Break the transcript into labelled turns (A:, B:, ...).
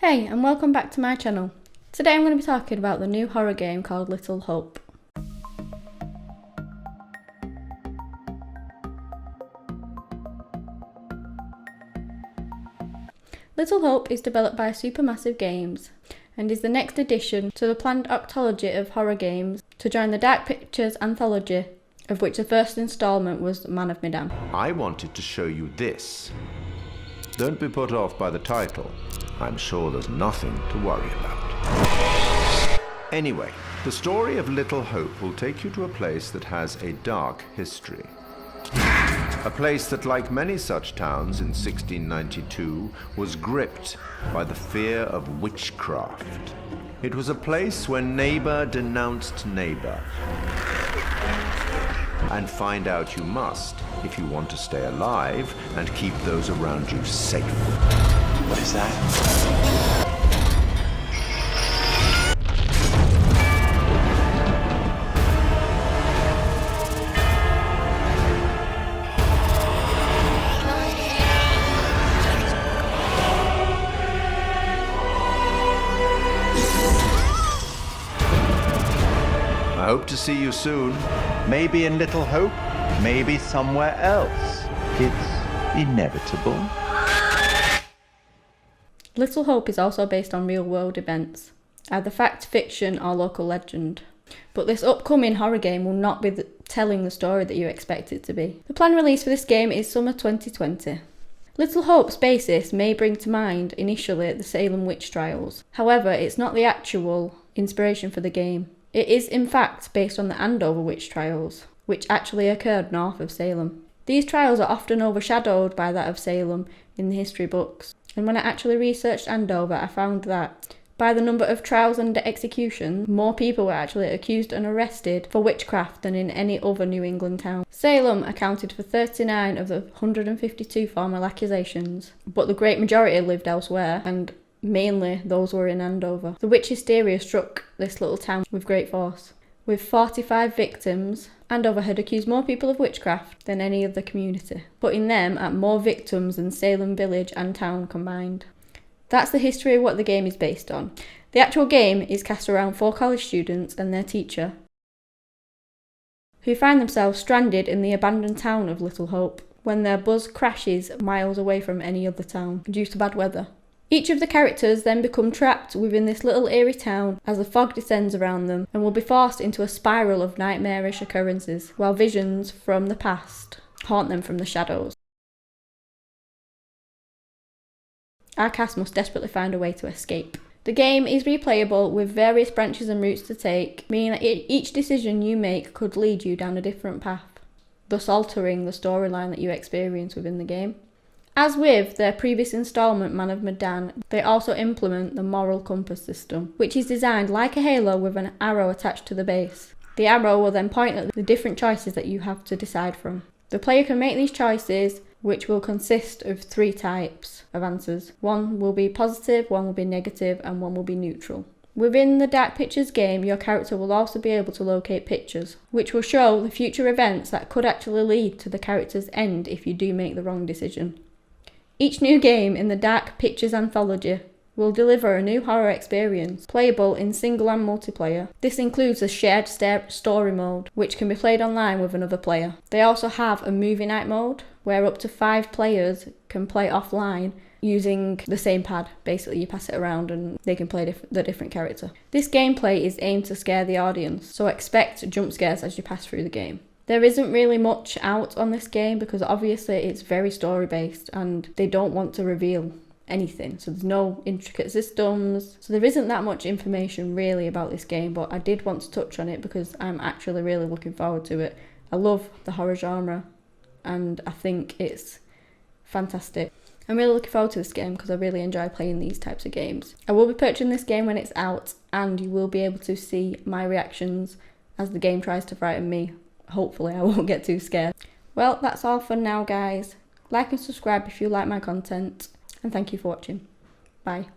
A: Hey, and welcome back to my channel. Today I'm going to be talking about the new horror game called Little Hope. Little Hope is developed by Supermassive Games and is the next addition to the planned octology of horror games to join the Dark Pictures anthology, of which the first instalment was Man of Medan.
B: I wanted to show you this. Don't be put off by the title. I'm sure there's nothing to worry about. Anyway, the story of Little Hope will take you to a place that has a dark history. A place that, like many such towns in 1692, was gripped by the fear of witchcraft. It was a place where neighbor denounced neighbor. And find out you must if you want to stay alive and keep those around you safe.
C: What is that?
B: I hope to see you soon.
C: Maybe in Little Hope, maybe somewhere else. It's inevitable.
A: Little Hope is also based on real-world events, either fact, fiction or local legend. But this upcoming horror game will not be telling the story that you expect it to be. The planned release for this game is summer 2020. Little Hope's basis may bring to mind initially the Salem witch trials. However, it's not the actual inspiration for the game. It is in fact based on the Andover witch trials, which actually occurred north of Salem. These trials are often overshadowed by that of Salem in the history books. And when I actually researched Andover, I found that by the number of trials and executions, more people were actually accused and arrested for witchcraft than in any other New England town. Salem accounted for 39 of the 152 formal accusations, but the great majority lived elsewhere, and mainly those were in Andover. The witch hysteria struck this little town with great force. With 45 victims, Andover had accused more people of witchcraft than any other community, putting them at more victims than Salem village and town combined. That's the history of what the game is based on. The actual game is cast around 4 college students and their teacher, who find themselves stranded in the abandoned town of Little Hope when their bus crashes miles away from any other town due to bad weather. Each of the characters then become trapped within this little eerie town as the fog descends around them and will be forced into a spiral of nightmarish occurrences, while visions from the past haunt them from the shadows. Our cast must desperately find a way to escape. The game is replayable with various branches and routes to take, meaning that each decision you make could lead you down a different path, thus altering the storyline that you experience within the game. As with their previous installment, Man of Medan, they also implement the moral compass system, which is designed like a halo with an arrow attached to the base. The arrow will then point at the different choices that you have to decide from. The player can make these choices, which will consist of 3 types of answers. One will be positive, one will be negative, and one will be neutral. Within the Dark Pictures game, your character will also be able to locate pictures, which will show the future events that could actually lead to the character's end if you do make the wrong decision. Each new game in the Dark Pictures anthology will deliver a new horror experience, playable in single and multiplayer. This includes a shared story mode, which can be played online with another player. They also have a movie night mode, where up to 5 players can play offline using the same pad. Basically, you pass it around and they can play the different character. This gameplay is aimed to scare the audience, so expect jump scares as you pass through the game. There isn't really much out on this game because obviously it's very story based and they don't want to reveal anything. So there's no intricate systems. So there isn't that much information really about this game, but I did want to touch on it because I'm actually really looking forward to it. I love the horror genre and I think it's fantastic. I'm really looking forward to this game because I really enjoy playing these types of games. I will be purchasing this game when it's out and you will be able to see my reactions as the game tries to frighten me. Hopefully I won't get too scared. Well, that's all for now, guys. Like and subscribe if you like my content, and thank you for watching. Bye.